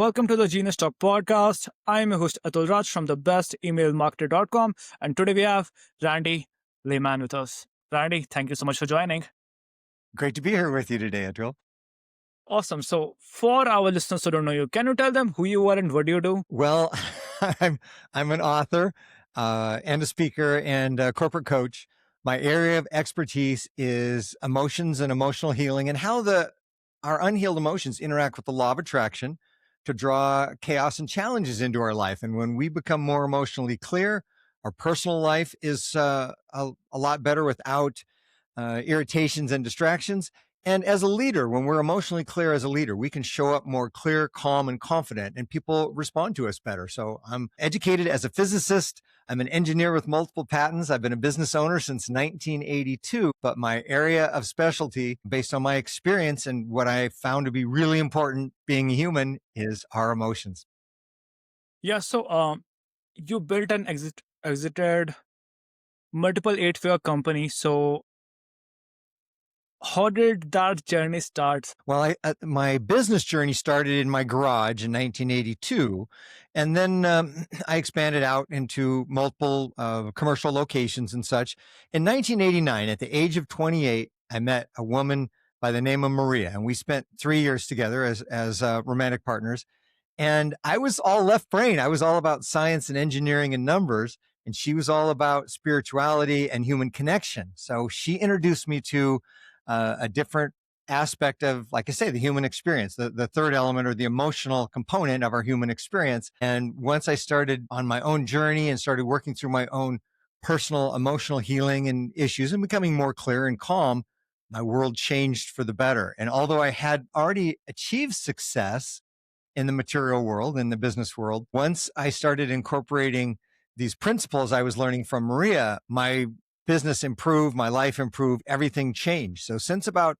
Welcome to the Genius Talk podcast. I'm your host Atul Raj from the bestemailmarketer.com, and today we have Randy Lyman with us. Randy, thank you so much for joining. Great to be here with you today, Atul. Awesome. So, for our listeners who don't know you, can you tell them who you are and what do you do? Well, I'm an author and a speaker and a corporate coach. My area of expertise is emotions and emotional healing and how our unhealed emotions interact with the law of attraction to draw chaos and challenges into our life. And when we become more emotionally clear, our personal life is a lot better without irritations and distractions. And as a leader, when we're emotionally clear as a leader, we can show up more clear, calm, and confident, and people respond to us better. So I'm educated as a physicist. I'm an engineer with multiple patents. I've been a business owner since 1982, but my area of specialty, based on my experience and what I found to be really important being a human, is our emotions. Yeah, so you built and exited multiple eight-figure companies. So, how did that journey start? Well, my business journey started in my garage in 1982, and then I expanded out into multiple commercial locations and such. In 1989, at the age of 28, I met a woman by the name of Maria, and we spent 3 years together as romantic partners. And I was all left brain. I was all about science and engineering and numbers, and she was all about spirituality and human connection. So she introduced me to a different aspect of, like I say, the human experience, the third element or the emotional component of our human experience. And once I started on my own journey and started working through my own personal emotional healing and issues and becoming more clear and calm, my world changed for the better. And although I had already achieved success in the material world, in the business world, once I started incorporating these principles I was learning from Maria, my business improved, my life improved, everything changed. So since about,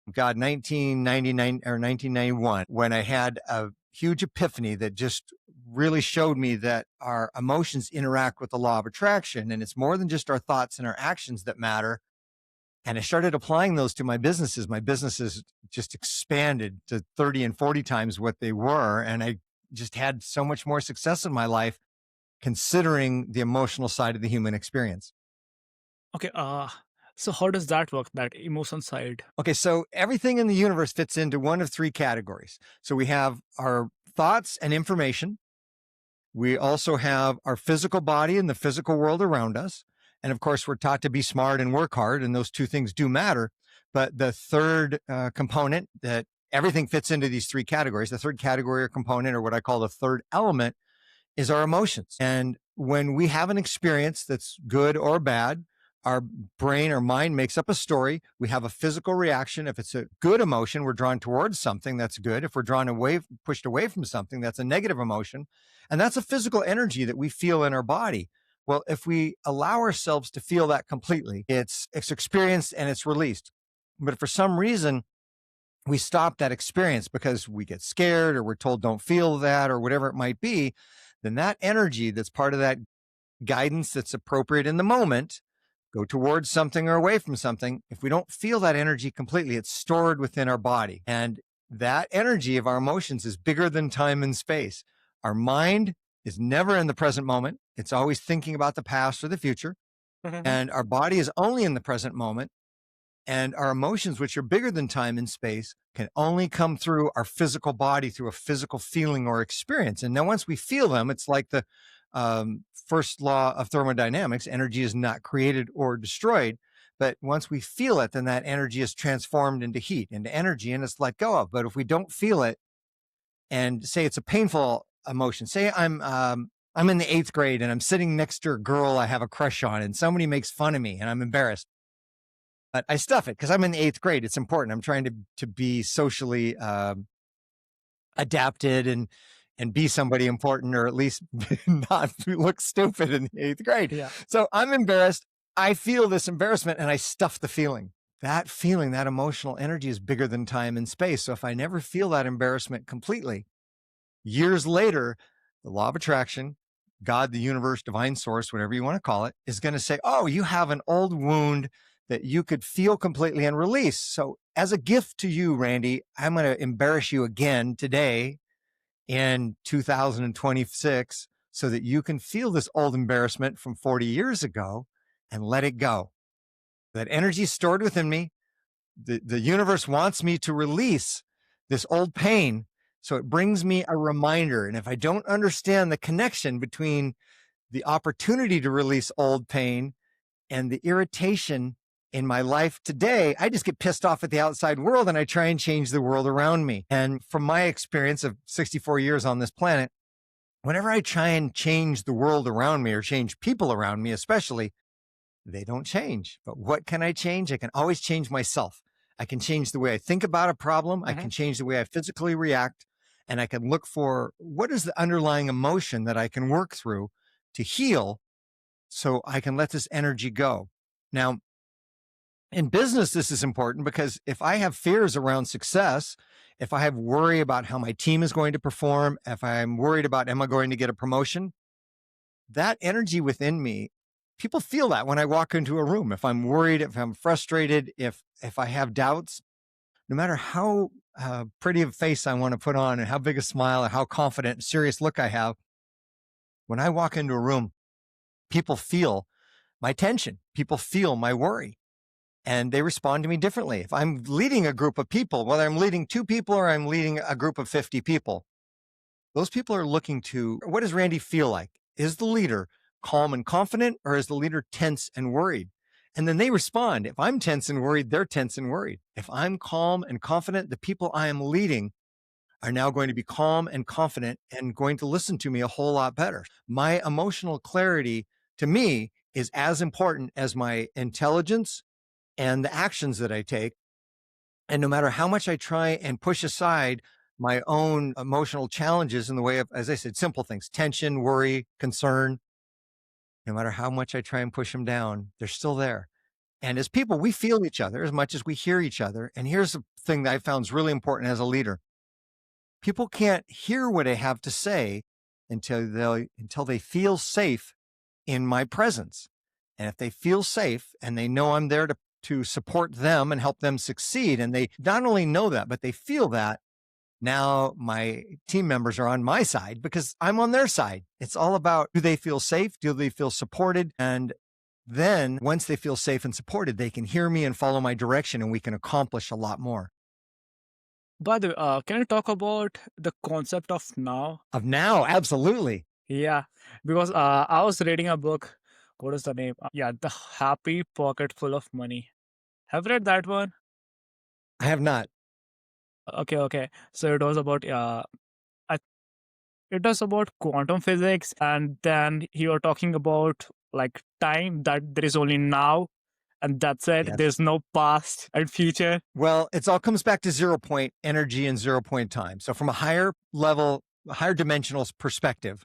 1999 or 1991, when I had a huge epiphany that just really showed me that our emotions interact with the law of attraction, and it's more than just our thoughts and our actions that matter. And I started applying those to my businesses. My businesses just expanded to 30 and 40 times what they were. And I just had so much more success in my life, considering the emotional side of the human experience. Okay, so how does that work, that emotion side? Okay, so everything in the universe fits into one of three categories. So we have our thoughts and information. We also have our physical body and the physical world around us. And of course, we're taught to be smart and work hard, and those two things do matter. But the third component, that everything fits into these three categories, the third category or component, or what I call the third element, is our emotions. And when we have an experience that's good or bad, our brain or mind makes up a story. We have a physical reaction. If it's a good emotion, we're drawn towards something that's good. If we're pushed away from something, that's a negative emotion. And that's a physical energy that we feel in our body. Well, if we allow ourselves to feel that completely, it's experienced and it's released. But if for some reason we stop that experience because we get scared or we're told don't feel that or whatever it might be, then that energy that's part of that guidance that's appropriate in the moment, go towards something or away from something. If we don't feel that energy completely, it's stored within our body. And that energy of our emotions is bigger than time and space. Our mind is never in the present moment. It's always thinking about the past or the future. And our body is only in the present moment. And our emotions, which are bigger than time and space, can only come through our physical body, through a physical feeling or experience. And then once we feel them, it's like the first law of thermodynamics: energy is not created or destroyed. But once we feel it, then that energy is transformed into heat, into energy, and it's let go of. But if we don't feel it, and say it's a painful emotion, say I'm in the 8th grade and I'm sitting next to a girl I have a crush on, and somebody makes fun of me and I'm embarrassed. But I stuff it because I'm in the 8th grade. It's important. I'm trying to be socially adapted and be somebody important, or at least not look stupid in the 8th grade. Yeah. So I'm embarrassed. I feel this embarrassment and I stuff the feeling. That feeling, that emotional energy is bigger than time and space. So if I never feel that embarrassment completely, years later, the law of attraction, God, the universe, divine source, whatever you want to call it, is going to say, oh, you have an old wound that you could feel completely and release. So as a gift to you, Randy, I'm going to embarrass you again today. in 2026 so that you can feel this old embarrassment from 40 years ago and let it go. That energy is stored within me. The universe wants me to release this old pain. So it brings me a reminder. And if I don't understand the connection between the opportunity to release old pain and the irritation in my life today, I just get pissed off at the outside world and I try and change the world around me. And from my experience of 64 years on this planet, whenever I try and change the world around me or change people around me, especially, they don't change. But what can I change? I can always change myself. I can change the way I think about a problem. I can change the way I physically react. And I can look for what is the underlying emotion that I can work through to heal so I can let this energy go. Now, in business, this is important because if I have fears around success, if I have worry about how my team is going to perform, if I'm worried about, am I going to get a promotion? That energy within me, people feel that when I walk into a room. If I'm worried, if I'm frustrated, if I have doubts, no matter how pretty a face I want to put on and how big a smile or how confident, serious look I have, when I walk into a room, people feel my tension. People feel my worry. And they respond to me differently. If I'm leading a group of people, whether I'm leading 2 people or I'm leading a group of 50 people, those people are looking to, what does Randy feel like? Is the leader calm and confident, or is the leader tense and worried? And then they respond. If I'm tense and worried, they're tense and worried. If I'm calm and confident, the people I am leading are now going to be calm and confident and going to listen to me a whole lot better. My emotional clarity, to me, is as important as my intelligence and the actions that I take. And no matter how much I try and push aside my own emotional challenges in the way of, as I said, simple things, tension, worry, concern, no matter how much I try and push them down, they're still there. And as people, we feel each other as much as we hear each other. And here's the thing that I found is really important as a leader. People can't hear what I have to say until they feel safe in my presence. And if they feel safe and they know I'm there to support them and help them succeed, and they not only know that, but they feel that, now my team members are on my side because I'm on their side. It's all about, do they feel safe? Do they feel supported? And then once they feel safe and supported, they can hear me and follow my direction, and we can accomplish a lot more. By the way, can you talk about the concept of now? Of now, absolutely. Yeah, because I was reading a book. What is the name? Yeah, The Happy Pocket Full of Money. Have you read that one? I have not. Okay, okay. So it was about I, it was about quantum physics, and then you were talking about like time, that there is only now, and that's it. Yes. There's no past and future. Well, it all comes back to 0 point energy and 0 point time. So from a higher level, higher dimensional perspective,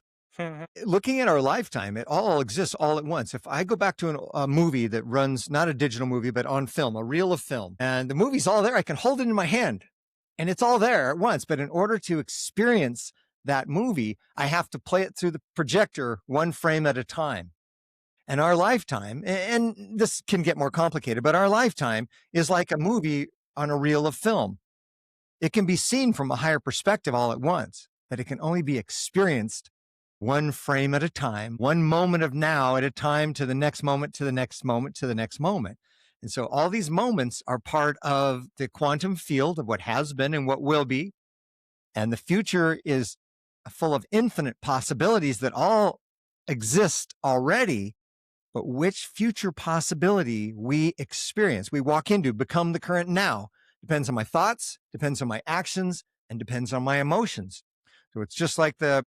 looking at our lifetime, it all exists all at once. If I go back to a movie that runs, not a digital movie, but on film, a reel of film, and the movie's all there, I can hold it in my hand and it's all there at once. But in order to experience that movie, I have to play it through the projector 1 frame at a time. And our lifetime, and this can get more complicated, but our lifetime is like a movie on a reel of film. It can be seen from a higher perspective all at once, but it can only be experienced 1 frame at a time, 1 moment of now at a time, to the next moment, to the next moment, to the next moment. And so all these moments are part of the quantum field of what has been and what will be. And the future is full of infinite possibilities that all exist already. But which future possibility we experience, we walk into, become the current now, depends on my thoughts, depends on my actions, and depends on my emotions. So it's just like the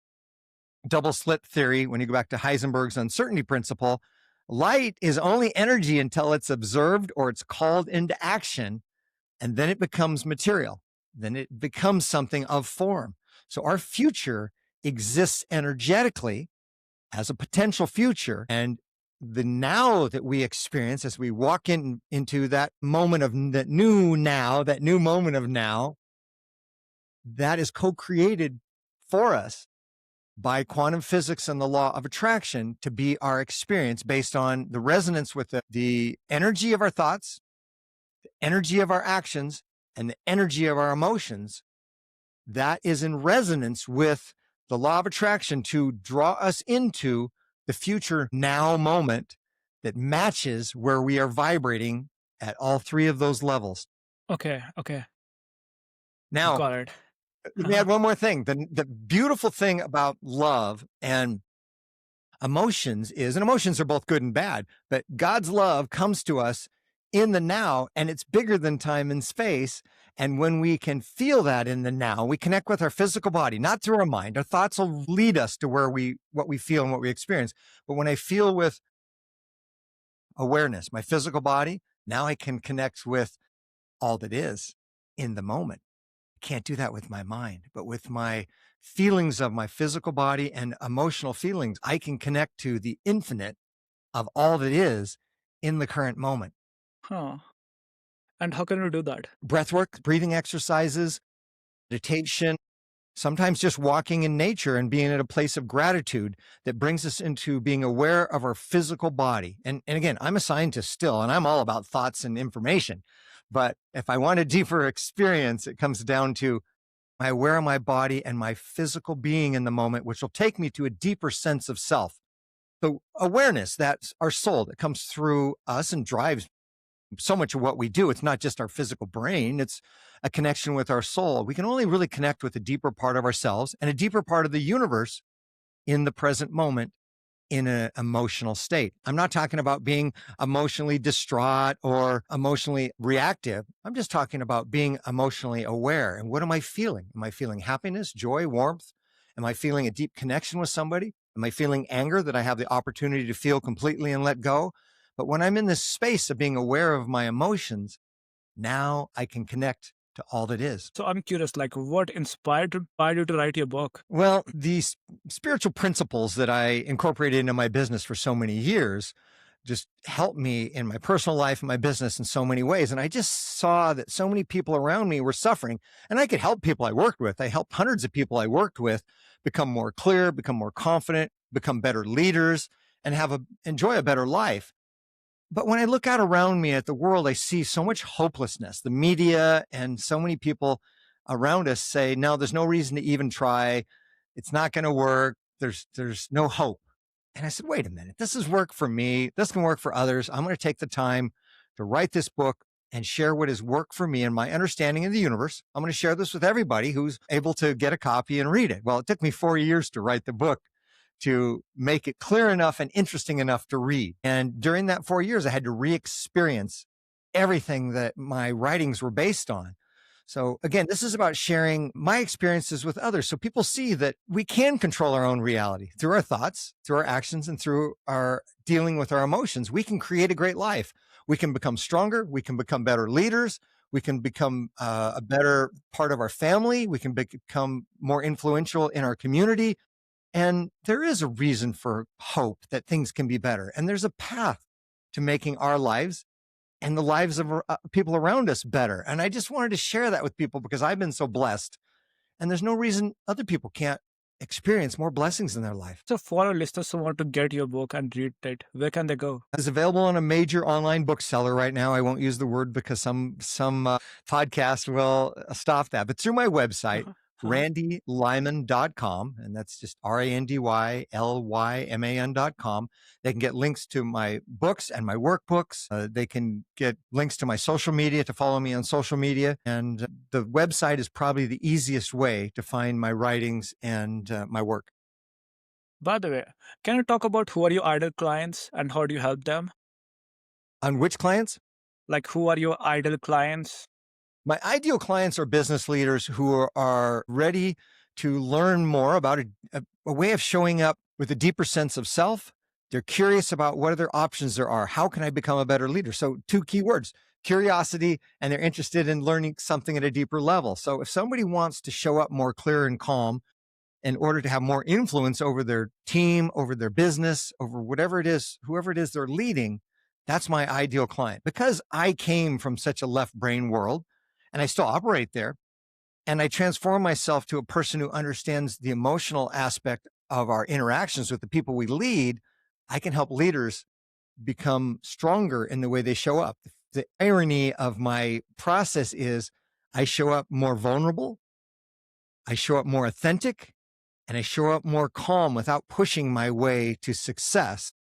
double slit theory when you go back to Heisenberg's uncertainty principle. Light is only energy until it's observed or it's called into action, and then it becomes material. Then it becomes something of form. So our future exists energetically as a potential future, and the now that we experience as we walk into that moment of that new now, that new moment of now, that is co-created for us by quantum physics and the law of attraction to be our experience based on the resonance with the energy of our thoughts, the energy of our actions, and the energy of our emotions. that is in resonance with the law of attraction to draw us into the future now moment that matches where we are vibrating at all three of those levels. Okay, okay. Now, Got it. let me Uh-huh. add one more thing. The beautiful thing about love and emotions is, and emotions are both good and bad, but God's love comes to us in the now, and it's bigger than time and space. And when we can feel that in the now, we connect with our physical body, not through our mind. Our thoughts will lead us to what we feel and what we experience. But when I feel with awareness, my physical body, now I can connect with all that is in the moment. Can't do that with my mind, but with my feelings of my physical body and emotional feelings, I can connect to the infinite of all that is in the current moment. Huh. And how can we do that? Breath work, breathing exercises, meditation, sometimes just walking in nature and being at a place of gratitude that brings us into being aware of our physical body. And again, I'm a scientist still, and I'm all about thoughts and information. But if I want a deeper experience, it comes down to my aware of my body and my physical being in the moment, which will take me to a deeper sense of self. So awareness, that's our soul that comes through us and drives so much of what we do. It's not just our physical brain, it's a connection with our soul. We can only really connect with a deeper part of ourselves and a deeper part of the universe in the present moment in an emotional state. I'm not talking about being emotionally distraught or emotionally reactive. I'm just talking about being emotionally aware. And what am I feeling? Am I feeling happiness, joy, warmth? Am I feeling a deep connection with somebody? Am I feeling anger that I have the opportunity to feel completely and let go? But when I'm in this space of being aware of my emotions, now I can connect to all that is. So I'm curious, like what inspired you to write your book? Well, these spiritual principles that I incorporated into my business for so many years just helped me in my personal life and my business in so many ways. And I just saw that so many people around me were suffering, and I could help people I worked with. I helped hundreds of people I worked with become more clear, become more confident, become better leaders, and enjoy a better life. But when I look out around me at the world, I see so much hopelessness. The media and so many people around us say, no, there's no reason to even try. It's not going to work. There's no hope. And I said, wait a minute, this has worked for me. This can work for others. I'm going to take the time to write this book and share what has worked for me and my understanding of the universe. I'm going to share this with everybody who's able to get a copy and read it. Well, it took me 4 years to write the book, to make it clear enough and interesting enough to read. And during that 4 years, I had to re-experience everything that my writings were based on. So again, this is about sharing my experiences with others. So people see that we can control our own reality through our thoughts, through our actions, and through our dealing with our emotions. We can create a great life. We can become stronger. We can become better leaders. We can become a better part of our family. We can become more influential in our community. And there is a reason for hope that things can be better. And there's a path to making our lives and the lives of people around us better. And I just wanted to share that with people because I've been so blessed. And there's no reason other people can't experience more blessings in their life. So for our listeners who want to get your book and read it, where can they go? It's available on a major online bookseller right now. I won't use the word because some podcast will stop that. But through my website, Uh-huh. Uh-huh. randylyman.com, and that's just RANDYLYMAN.com. They can get links to my books and my workbooks. They can get links to my social media to follow me on social media. And the website is probably the easiest way to find my writings and my work. By the way, can you talk about who are your ideal clients and how do you help them? On which clients? Like who are your ideal clients? My ideal clients are business leaders who are ready to learn more about a way of showing up with a deeper sense of self. They're curious about what other options there are. How can I become a better leader? So, two key words: curiosity, and they're interested in learning something at a deeper level. So, if somebody wants to show up more clear and calm in order to have more influence over their team, over their business, over whatever it is, whoever it is they're leading, that's my ideal client. Because I came from such a left brain world and I still operate there, and I transform myself to a person who understands the emotional aspect of our interactions with the people we lead, I can help leaders become stronger in the way they show up. The irony of my process is I show up more vulnerable, I show up more authentic, and I show up more calm without pushing my way to success.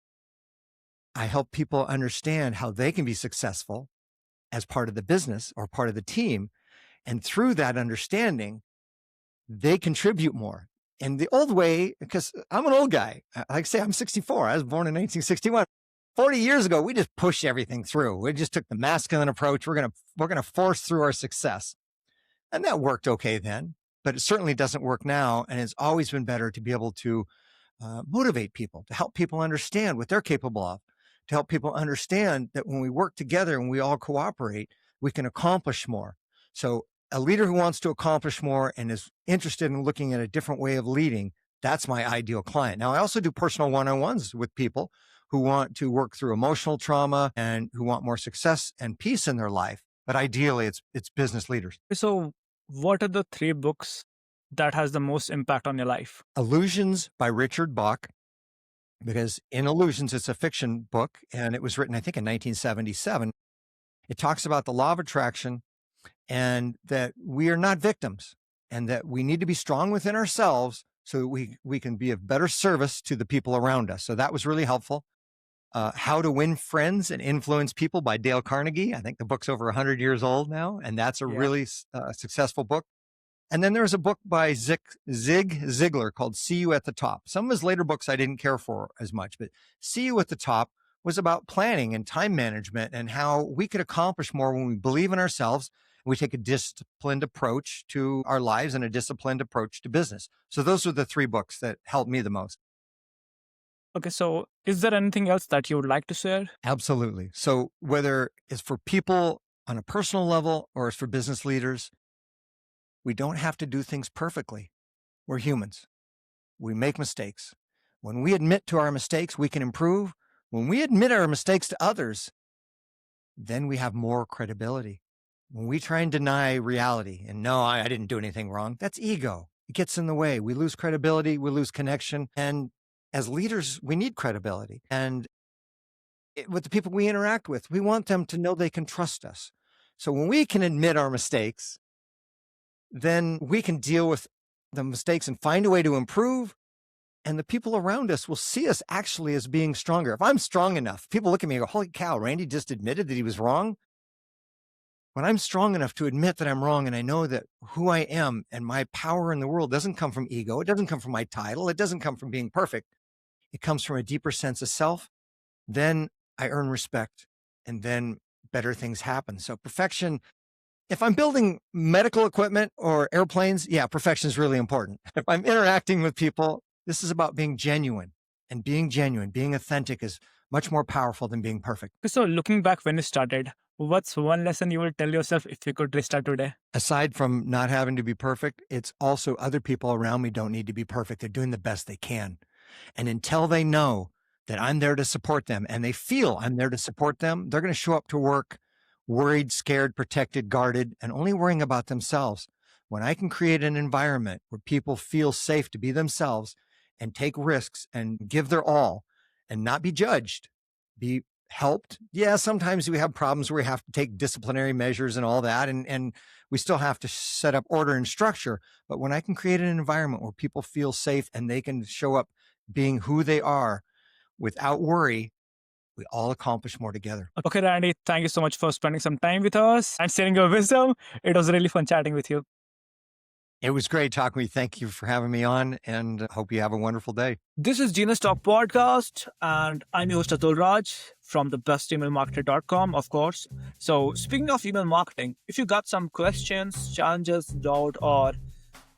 I help people understand how they can be successful as part of the business or part of the team. And through that understanding, they contribute more. And the old way, because I'm an old guy, like I say, I'm 64. I was born in 1961. 40 years ago, we just pushed everything through. We just took the masculine approach. We're gonna force through our success. And that worked okay then, but it certainly doesn't work now. And it's always been better to be able to motivate people, to help people understand what they're capable of, to help people understand that when we work together and we all cooperate, we can accomplish more. So a leader who wants to accomplish more and is interested in looking at a different way of leading, that's my ideal client. Now, I also do personal one-on-ones with people who want to work through emotional trauma and who want more success and peace in their life. But ideally, it's business leaders. So, what are the 3 books that has the most impact on your life? Illusions by Richard Bach, because in Illusions, it's a fiction book, and it was written, I think, in 1977. It talks about the law of attraction and that we are not victims and that we need to be strong within ourselves so that we can be of better service to the people around us. So that was really helpful. How to Win Friends and Influence People by Dale Carnegie. I think the book's over 100 years old now, and that's a really successful book. And then there's a book by Zig Ziglar called See You at the Top. Some of his later books I didn't care for as much, but See You at the Top was about planning and time management and how we could accomplish more when we believe in ourselves. We take a disciplined approach to our lives and a disciplined approach to business. So those are the 3 books that helped me the most. Okay, so is there anything else that you would like to share? Absolutely. So whether it's for people on a personal level or it's for business leaders, we don't have to do things perfectly. We're humans. We make mistakes. When we admit to our mistakes, we can improve. When we admit our mistakes to others, then we have more credibility. When we try and deny reality and no, I didn't do anything wrong, that's ego. It gets in the way. We lose credibility, we lose connection. And as leaders, we need credibility. And with the people we interact with, we want them to know they can trust us. So when we can admit our mistakes, then we can deal with the mistakes and find a way to improve. And the people around us will see us actually as being stronger. If I'm strong enough, people look at me and go, holy cow, Randy just admitted that he was wrong. When I'm strong enough to admit that I'm wrong and I know that who I am and my power in the world doesn't come from ego, it doesn't come from my title, it doesn't come from being perfect, it comes from a deeper sense of self, then I earn respect and then better things happen. So perfection, if I'm building medical equipment or airplanes, yeah, perfection is really important. If I'm interacting with people, this is about being genuine, and being genuine, being authentic is much more powerful than being perfect. So, looking back when you started, what's one lesson you would tell yourself if you could restart today? Aside from not having to be perfect, it's also other people around me don't need to be perfect. They're doing the best they can. And until they know that I'm there to support them and they feel I'm there to support them, they're going to show up to work worried, scared, protected, guarded, and only worrying about themselves. When I can create an environment where people feel safe to be themselves and take risks and give their all and not be judged, be helped. Yeah, sometimes we have problems where we have to take disciplinary measures and all that, and we still have to set up order and structure. But when I can create an environment where people feel safe and they can show up being who they are without worry, we all accomplish more together. Okay, Randy, thank you so much for spending some time with us and sharing your wisdom. It was really fun chatting with you. It was great talking with you. Thank you for having me on, and hope you have a wonderful day. This is Genius Talk Podcast, and I'm your host Atul Raj from the bestemailmarketer.com, of course. So, speaking of email marketing, if you got some questions, challenges, doubt, or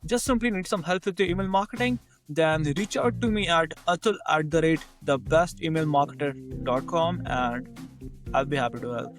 just simply need some help with your email marketing, then reach out to me at atul@thebestemailmarketer.com, and I'll be happy to help.